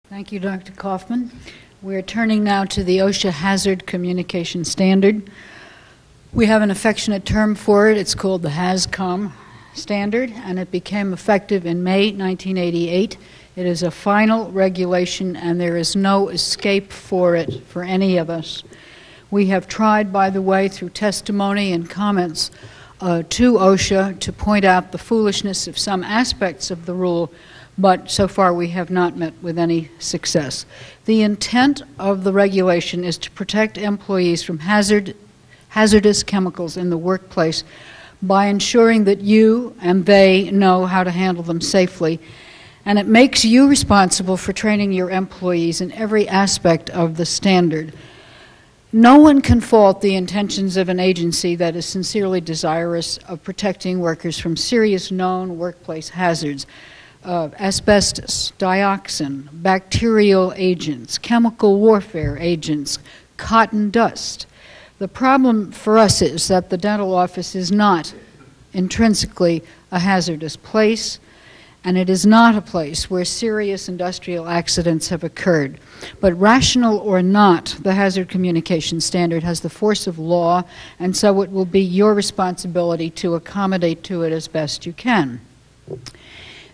Thank you, Dr. Kaufman. We're turning now to the OSHA Hazard Communication Standard. We have an affectionate term for it. It's called the HAZCOM standard, and it became effective in May 1988. It is a final regulation, and there is no escape for it for any of us. We have tried, by the way, through testimony and comments to OSHA to point out the foolishness of some aspects of the rule, but so far we have not met with any success. The intent of the regulation is to protect employees from hazardous chemicals in the workplace by ensuring that you and they know how to handle them safely, and it makes you responsible for training your employees in every aspect of the standard. No one can fault the intentions of an agency that is sincerely desirous of protecting workers from serious known workplace hazards. Asbestos, dioxin, bacterial agents, chemical warfare agents, cotton dust. The problem for us is that the dental office is not intrinsically a hazardous place, and it is not a place where serious industrial accidents have occurred. But rational or not, the Hazard Communication Standard has the force of law, and so it will be your responsibility to accommodate to it as best you can.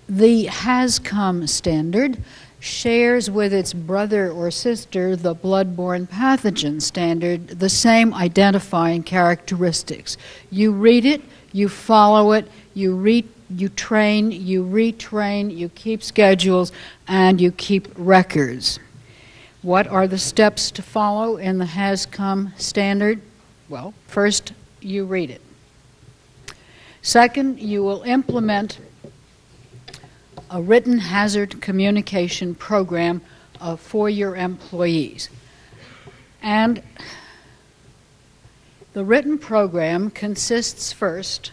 The HAZCOM standard shares with its brother or sister, the blood-borne pathogen standard, the same identifying characteristics. You read it, you follow it, you train, you retrain, you keep schedules, and you keep records. What are the steps to follow in the HAZCOM standard? Well, first, you read it. Second, you will implement a written hazard communication program for your employees. And the written program consists first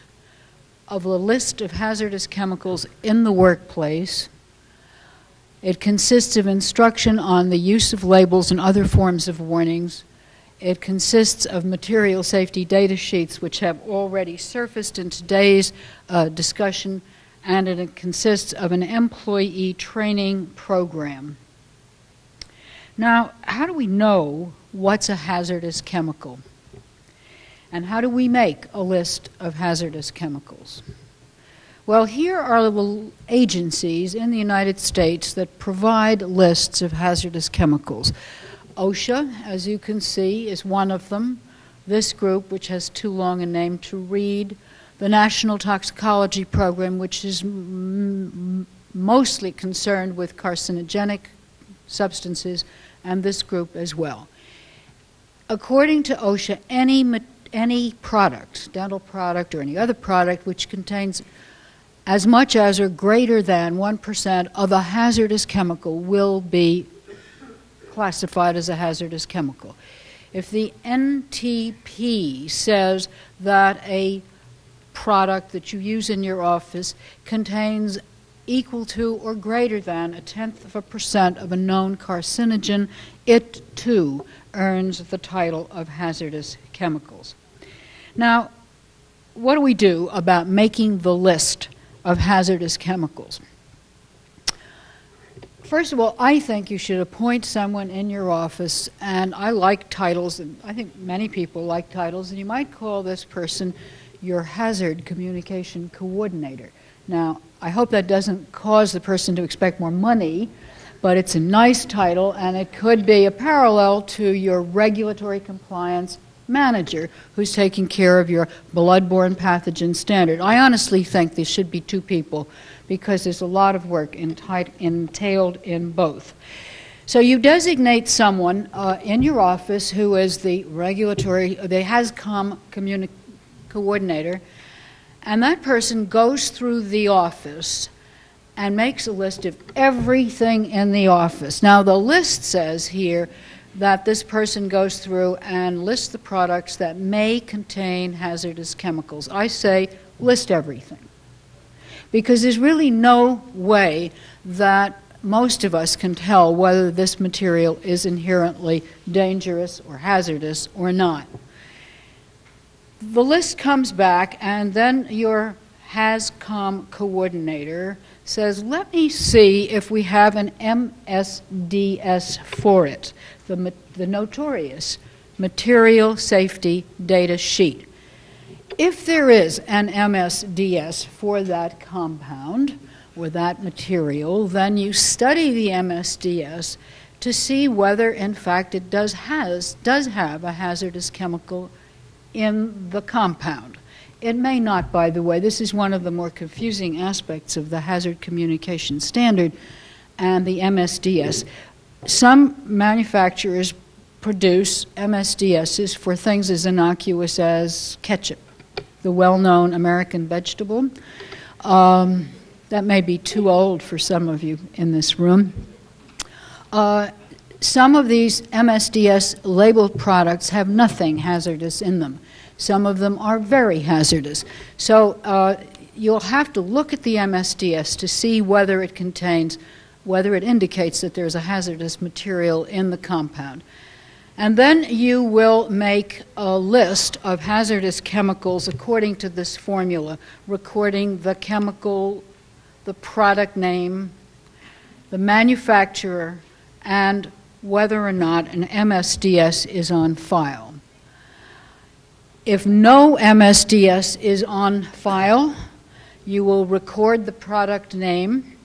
of a list of hazardous chemicals in the workplace. It consists of instruction on the use of labels and other forms of warnings. It consists of material safety data sheets, which have already surfaced in today's discussion, and it consists of an employee training program. Now, how do we know what's a hazardous chemical? And how do we make a list of hazardous chemicals? Well, here are the agencies in the United States that provide lists of hazardous chemicals. OSHA, as you can see, is one of them. This group, which has too long a name to read, the National Toxicology Program, which is mostly concerned with carcinogenic substances, and this group as well. According to OSHA, any product, dental product or any other product which contains as much as or greater than 1% of a hazardous chemical will be classified as a hazardous chemical. If the NTP says that a product that you use in your office contains equal to or greater than 0.1% of a known carcinogen, it too earns the title of hazardous chemicals. Now, what do we do about making the list of hazardous chemicals? First of all, I think you should appoint someone in your office, and I like titles, and I think many people like titles, and you might call this person your hazard communication coordinator. Now, I hope that doesn't cause the person to expect more money, but it's a nice title, and it could be a parallel to your regulatory compliance manager who's taking care of your blood-borne pathogen standard. I honestly think there should be two people because there's a lot of work entailed in both. So you designate someone in your office who is the HAZCOM coordinator, and that person goes through the office and makes a list of everything in the office. Now, the list says here that this person goes through and lists the products that may contain hazardous chemicals. I say list everything, because there's really no way that most of us can tell whether this material is inherently dangerous or hazardous or not. The list comes back, and then your HAZCOM coordinator says, let me see if we have an MSDS for it, the notorious Material Safety Data Sheet. If there is an MSDS for that compound or that material, then you study the MSDS to see whether, in fact, it does have a hazardous chemical in the compound. It may not, by the way. This is one of the more confusing aspects of the Hazard Communication Standard and the MSDS. Some manufacturers produce MSDSs for things as innocuous as ketchup, the well-known American vegetable. That may be too old for some of you in this room. Some of these MSDS labeled products have nothing hazardous in them. Some of them are very hazardous. So you'll have to look at the MSDS to see whether it indicates that there's a hazardous material in the compound. And then you will make a list of hazardous chemicals according to this formula, recording the chemical, the product name, the manufacturer, and whether or not an MSDS is on file. If no MSDS is on file, you will record the product name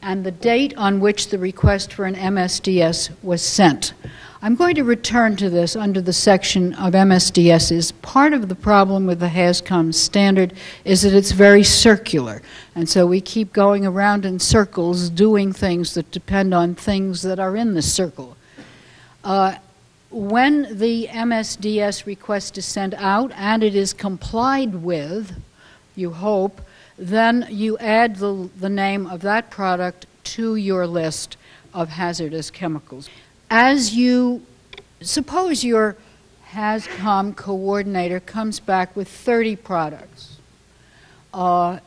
and the date on which the request for an MSDS was sent. I'm going to return to this under the section of MSDSs. Part of the problem with the HAZCOM standard is that it's very circular, and so we keep going around in circles doing things that depend on things that are in the circle. When the MSDS request is sent out and it is complied with, you hope, then you add the name of that product to your list of hazardous chemicals. As you suppose your HAZCOM coordinator comes back with 30 products, and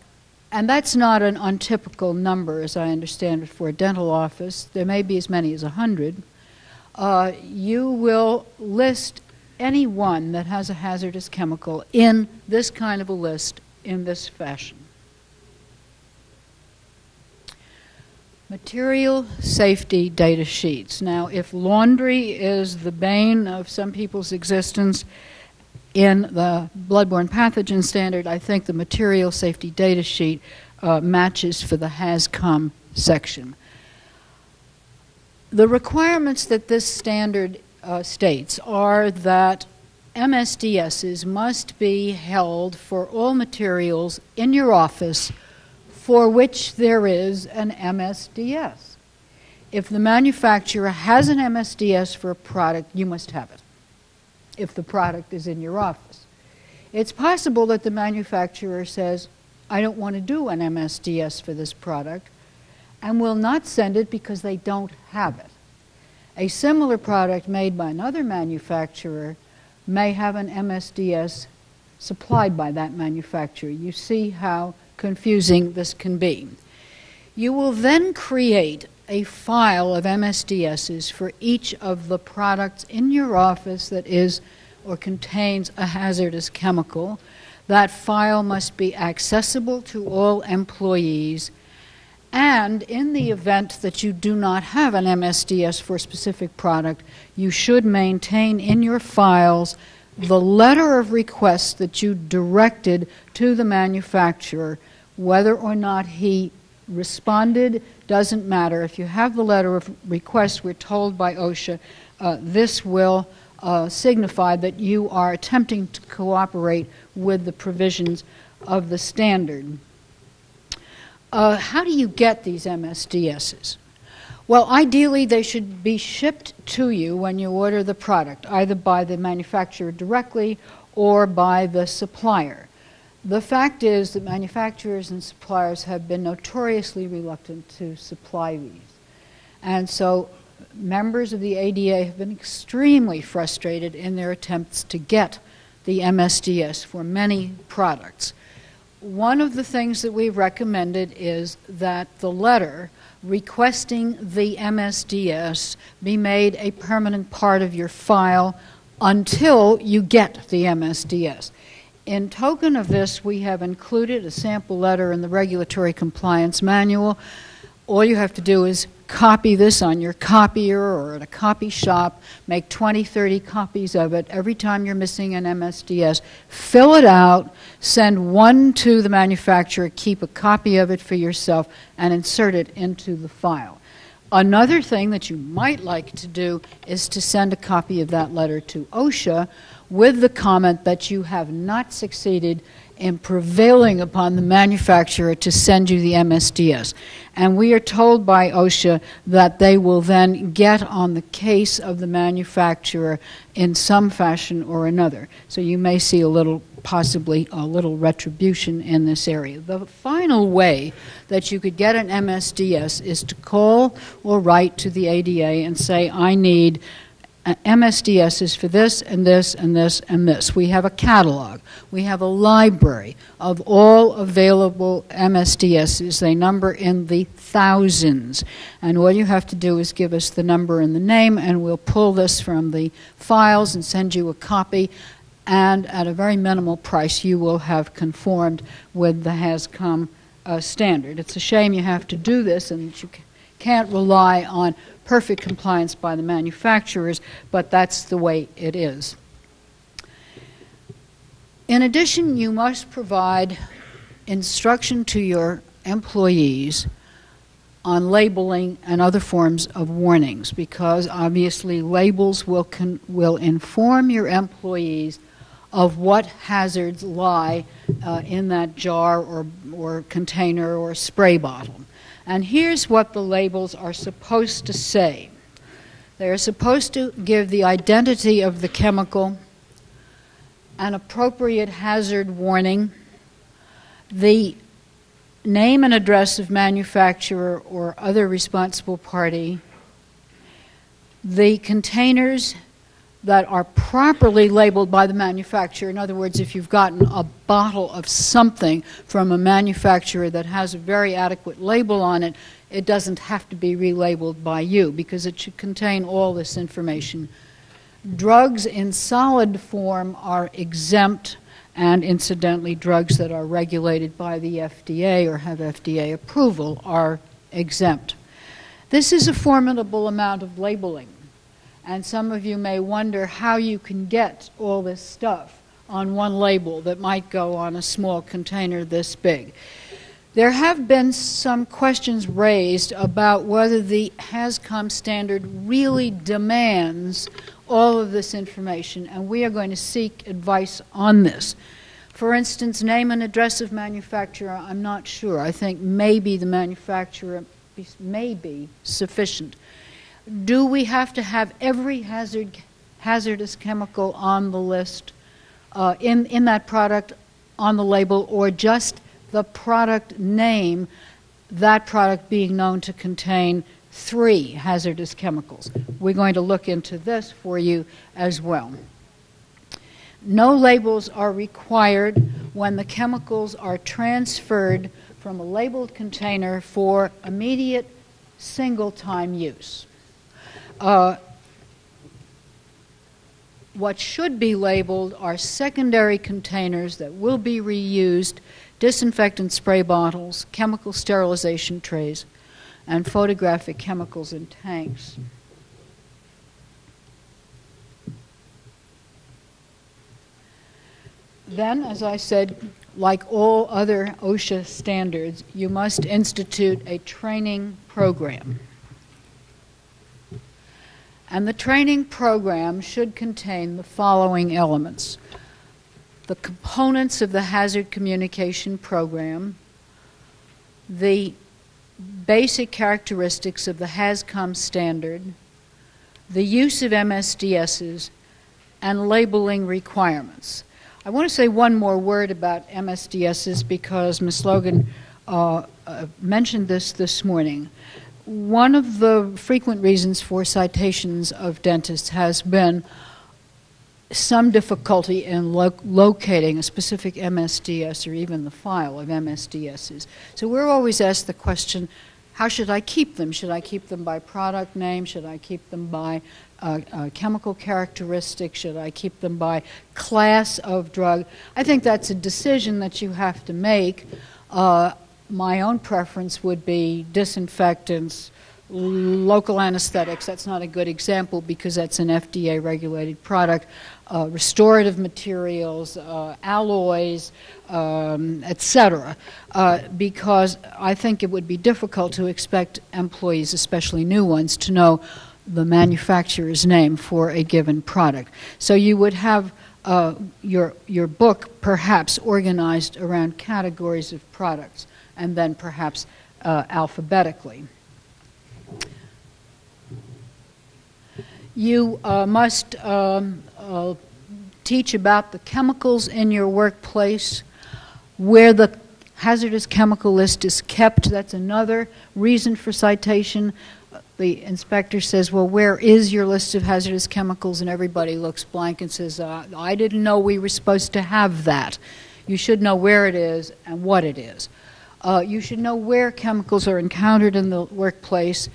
that's not an untypical number, as I understand it, for a dental office. There may be as many as 100. You will list any one that has a hazardous chemical in this kind of a list in this fashion. Material safety data sheets. Now, if laundry is the bane of some people's existence in the bloodborne pathogen standard, I think the material safety data sheet matches for the HAZCOM section. The requirements that this standard states are that MSDSs must be held for all materials in your office for which there is an MSDS. If the manufacturer has an MSDS for a product, you must have it, if the product is in your office. It's possible that the manufacturer says, I don't want to do an MSDS for this product, and will not send it because they don't have it. A similar product made by another manufacturer may have an MSDS supplied by that manufacturer. You see how confusing this can be. You will then create a file of MSDSs for each of the products in your office that is or contains a hazardous chemical. That file must be accessible to all employees, and in the event that you do not have an MSDS for a specific product, you should maintain in your files the letter of request that you directed to the manufacturer. Whether or not he responded doesn't matter. If you have the letter of request, we're told by OSHA, this will signify that you are attempting to cooperate with the provisions of the standard. How do you get these MSDSs? Well, ideally they should be shipped to you when you order the product, either by the manufacturer directly or by the supplier. The fact is that manufacturers and suppliers have been notoriously reluctant to supply these. And so members of the ADA have been extremely frustrated in their attempts to get the MSDS for many products. One of the things that we've recommended is that the letter requesting the MSDS be made a permanent part of your file until you get the MSDS. In token of this, we have included a sample letter in the Regulatory Compliance Manual. All you have to do is copy this on your copier or at a copy shop, make 20, 30 copies of it every time you're missing an MSDS, fill it out, send one to the manufacturer, keep a copy of it for yourself, and insert it into the file. Another thing that you might like to do is to send a copy of that letter to OSHA with the comment that you have not succeeded in prevailing upon the manufacturer to send you the MSDS. And we are told by OSHA that they will then get on the case of the manufacturer in some fashion or another. So you may see possibly a little retribution in this area. The final way that you could get an MSDS is to call or write to the ADA and say, I need MSDS is for this and this and this and this. We have a catalog. We have a library of all available MSDSs. They number in the thousands. And all you have to do is give us the number and the name, and we'll pull this from the files and send you a copy. And at a very minimal price, you will have conformed with the HAZCOM standard. It's a shame you have to do this and that you can't rely on perfect compliance by the manufacturers, but that's the way it is. In addition, you must provide instruction to your employees on labeling and other forms of warnings, because obviously labels will inform your employees of what hazards lie in that jar or container or spray bottle. And here's what the labels are supposed to say. They are supposed to give the identity of the chemical, an appropriate hazard warning, the name and address of manufacturer or other responsible party, the containers that are properly labeled by the manufacturer. In other words, if you've gotten a bottle of something from a manufacturer that has a very adequate label on it, it doesn't have to be relabeled by you because it should contain all this information. Drugs in solid form are exempt, and incidentally, drugs that are regulated by the FDA or have FDA approval are exempt. This is a formidable amount of labeling. And some of you may wonder how you can get all this stuff on one label that might go on a small container this big. There have been some questions raised about whether the HAZCOM standard really demands all of this information, and we are going to seek advice on this. For instance, name and address of manufacturer, I'm not sure. I think maybe the manufacturer may be sufficient. Do we have to have every hazardous chemical on the list, in that product on the label, or just the product name, that product being known to contain 3 hazardous chemicals? We're going to look into this for you as well. No labels are required when the chemicals are transferred from a labeled container for immediate single-time use. What should be labeled are secondary containers that will be reused, disinfectant spray bottles, chemical sterilization trays, and photographic chemicals in tanks. Then, as I said, like all other OSHA standards, you must institute a training program. And the training program should contain the following elements: the components of the hazard communication program, the basic characteristics of the HAZCOM standard, the use of MSDSs, and labeling requirements. I want to say one more word about MSDSs because Ms. Logan mentioned this morning. One of the frequent reasons for citations of dentists has been some difficulty in locating a specific MSDS or even the file of MSDSs. So we're always asked the question, How should I keep them? Should I keep them by product name? Should I keep them by chemical characteristics? Should I keep them by class of drug? I think that's a decision that you have to make. My own preference would be disinfectants, local anesthetics. That's not a good example because that's an FDA-regulated product. Restorative materials, alloys, etc. Because I think it would be difficult to expect employees, especially new ones, to know the manufacturer's name for a given product. So you would have your book perhaps organized around categories of products and then perhaps alphabetically. You must teach about the chemicals in your workplace, where the hazardous chemical list is kept. That's another reason for citation. The inspector says, well, where is your list of hazardous chemicals? And everybody looks blank and says, I didn't know we were supposed to have that. You should know where it is and what it is. You should know where chemicals are encountered in the workplace,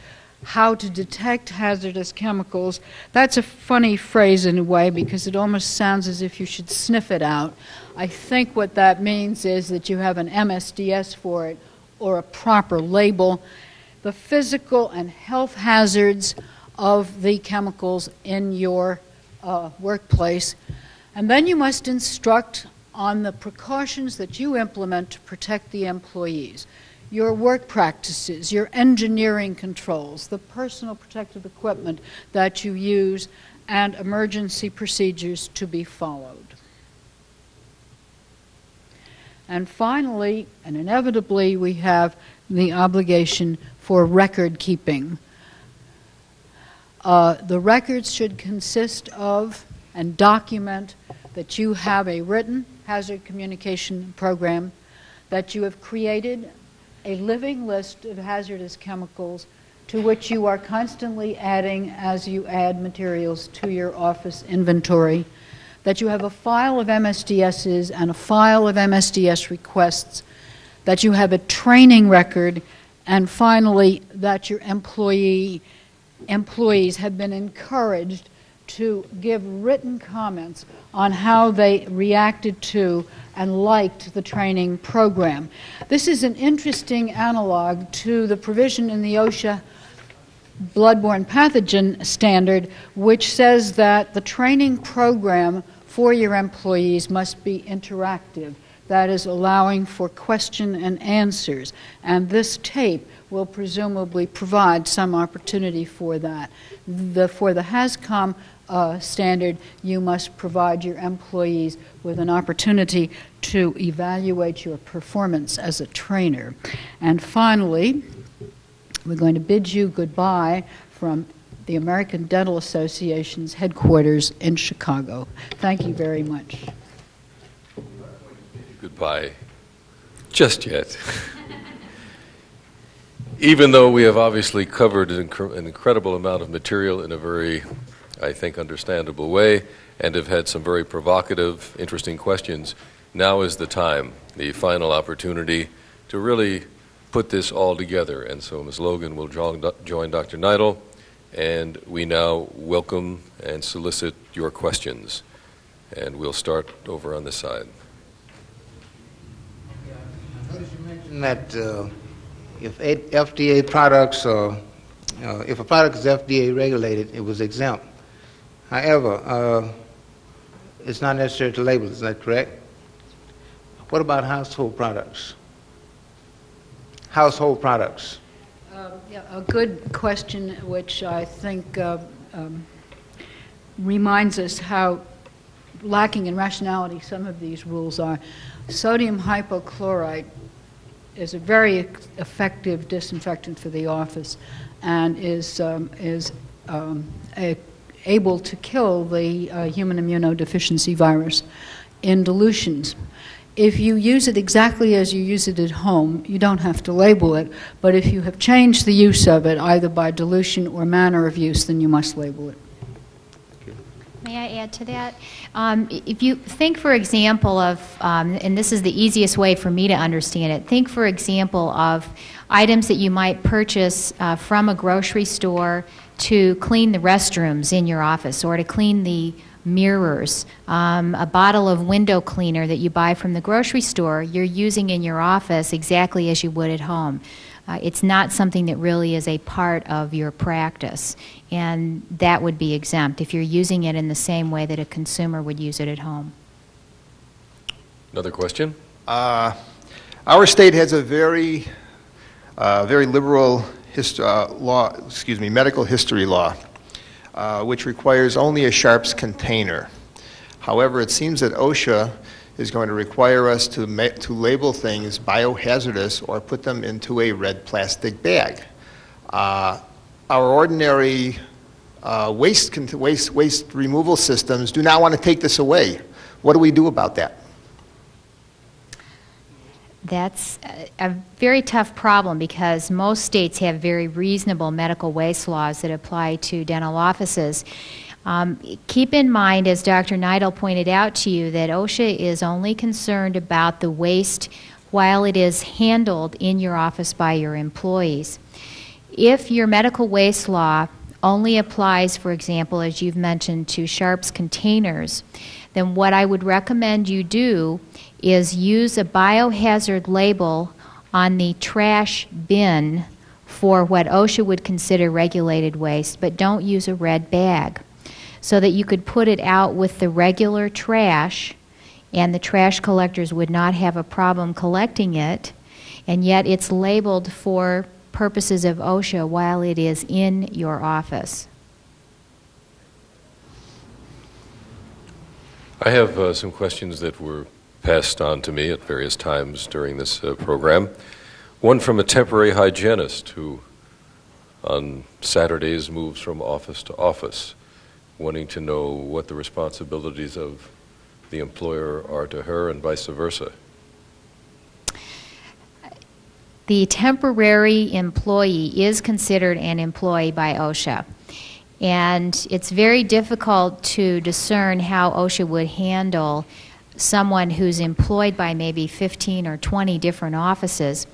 how to detect hazardous chemicals. That's a funny phrase in a way because it almost sounds as if you should sniff it out. I think what that means is that you have an MSDS for it or a proper label. The physical and health hazards of the chemicals in your workplace. And then you must instruct on the precautions that you implement to protect the employees. Your work practices, your engineering controls, the personal protective equipment that you use, and emergency procedures to be followed. And finally, and inevitably, we have the obligation for record keeping. The records should consist of and document that you have a written hazard communication program, that you have created a living list of hazardous chemicals to which you are constantly adding as you add materials to your office inventory, that you have a file of MSDSs and a file of MSDS requests, that you have a training record, and finally that your employees have been encouraged to give written comments on how they reacted to and liked the training program. This is an interesting analog to the provision in the OSHA bloodborne pathogen standard, which says that the training program for your employees must be interactive. That is, allowing for question and answers. And this tape will presumably provide some opportunity for that. For the HAZCOM standard, you must provide your employees with an opportunity to evaluate your performance as a trainer. And finally, we're going to bid you goodbye from the American Dental Association's headquarters in Chicago. Thank you very much. Goodbye just yet. Even though we have obviously covered an incredible amount of material in a very, I think, understandable way, and have had some very provocative, interesting questions, now is the time, the final opportunity, to really put this all together. And so Ms. Logan will join Dr. Neidl, and we now welcome and solicit your questions. And we'll start over on this side. I noticed you mentioned that if FDA products, if a product is FDA regulated, it was exempt. However, it's not necessary to label it, is that correct? What about household products? Household products. Yeah, a good question, which I think reminds us how lacking in rationality some of these rules are. Sodium hypochlorite is a very effective disinfectant for the office and is able to kill the human immunodeficiency virus in dilutions. If you use it exactly as you use it at home, you don't have to label it, but if you have changed the use of it, either by dilution or manner of use, then you must label it. May I add to that? If you think, for example, of, and this is the easiest way for me to understand it, think, for example, of items that you might purchase from a grocery store to clean the restrooms in your office or to clean the mirrors. A bottle of window cleaner that you buy from the grocery store, you're using in your office exactly as you would at home. It's not something that really is a part of your practice, and that would be exempt if you're using it in the same way that a consumer would use it at home. Another question? Our state has a very liberal medical history law, which requires only a sharps container. However, it seems that OSHA is going to require us to label things biohazardous or put them into a red plastic bag. Our ordinary waste removal systems do not want to take this away. What do we do about that? That's a very tough problem because most states have very reasonable medical waste laws that apply to dental offices. Keep in mind, as Dr. Neidel pointed out to you, that OSHA is only concerned about the waste while it is handled in your office by your employees. If your medical waste law only applies, for example, as you've mentioned, to sharps containers, then what I would recommend you do is use a biohazard label on the trash bin for what OSHA would consider regulated waste, but don't use a red bag, so that you could put it out with the regular trash and the trash collectors would not have a problem collecting it, and yet it's labeled for purposes of OSHA while it is in your office. I have some questions that were passed on to me at various times during this program. One from a temporary hygienist who on Saturdays moves from office to office, wanting to know what the responsibilities of the employer are to her and vice versa. The temporary employee is considered an employee by OSHA. And it's very difficult to discern how OSHA would handle someone who's employed by maybe 15 or 20 different offices.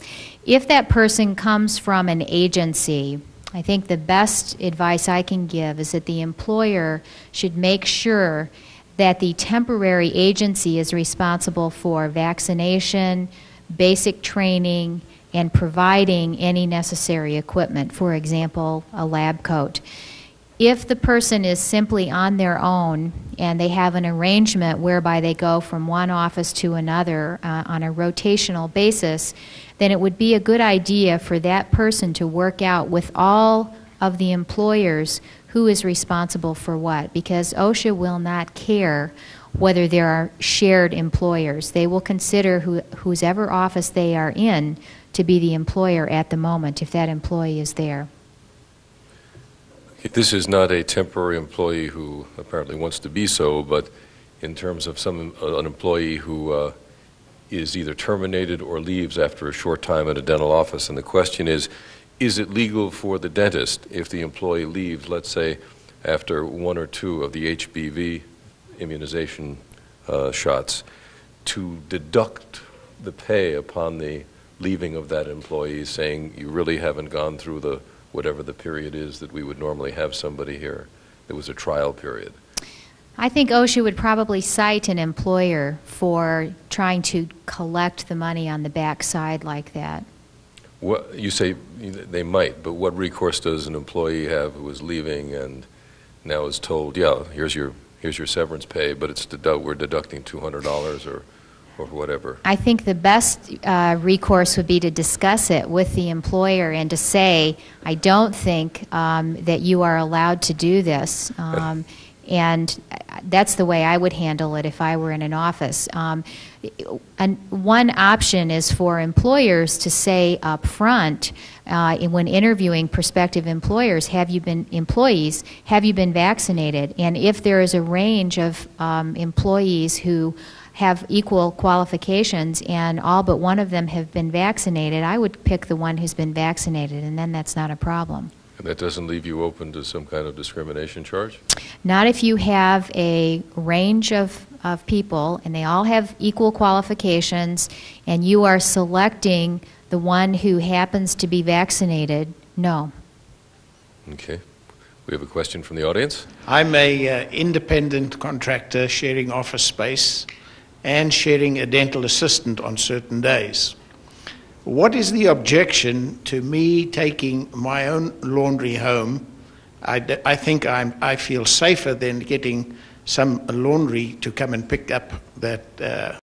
If that person comes from an agency, I think the best advice I can give is that the employer should make sure that the temporary agency is responsible for vaccination, basic training, and providing any necessary equipment, for example, a lab coat. If the person is simply on their own and they have an arrangement whereby they go from one office to another on a rotational basis, then it would be a good idea for that person to work out with all of the employers who is responsible for what, because OSHA will not care whether there are shared employers. They will consider whosever office they are in to be the employer at the moment if that employee is there. This is not a temporary employee who apparently wants to be so, but in terms of an employee who is either terminated or leaves after a short time at a dental office. And the question is it legal for the dentist, if the employee leaves, let's say, after 1 or 2 of the HPV immunization shots, to deduct the pay upon the leaving of that employee, saying you really haven't gone through the whatever the period is that we would normally have somebody here. There was a trial period. I think OSHA would probably cite an employer for trying to collect the money on the back side like that. What, you say they might, but what recourse does an employee have who is leaving and now is told, yeah, here's your severance pay, but it's we're deducting $200 or whatever? I think the best recourse would be to discuss it with the employer and to say, I don't think that you are allowed to do this. And that's the way I would handle it if I were in an office. And one option is for employers to say up front, when interviewing prospective employers, have you been vaccinated? And if there is a range of employees who have equal qualifications and all but one of them have been vaccinated, I would pick the one who's been vaccinated, and then that's not a problem. And that doesn't leave you open to some kind of discrimination charge? Not if you have a range of people and they all have equal qualifications and you are selecting the one who happens to be vaccinated, no. Okay. We have a question from the audience. I'm a independent contractor sharing office space and sharing a dental assistant on certain days. What is the objection to me taking my own laundry home? I think I feel safer than getting some laundry to come and pick up that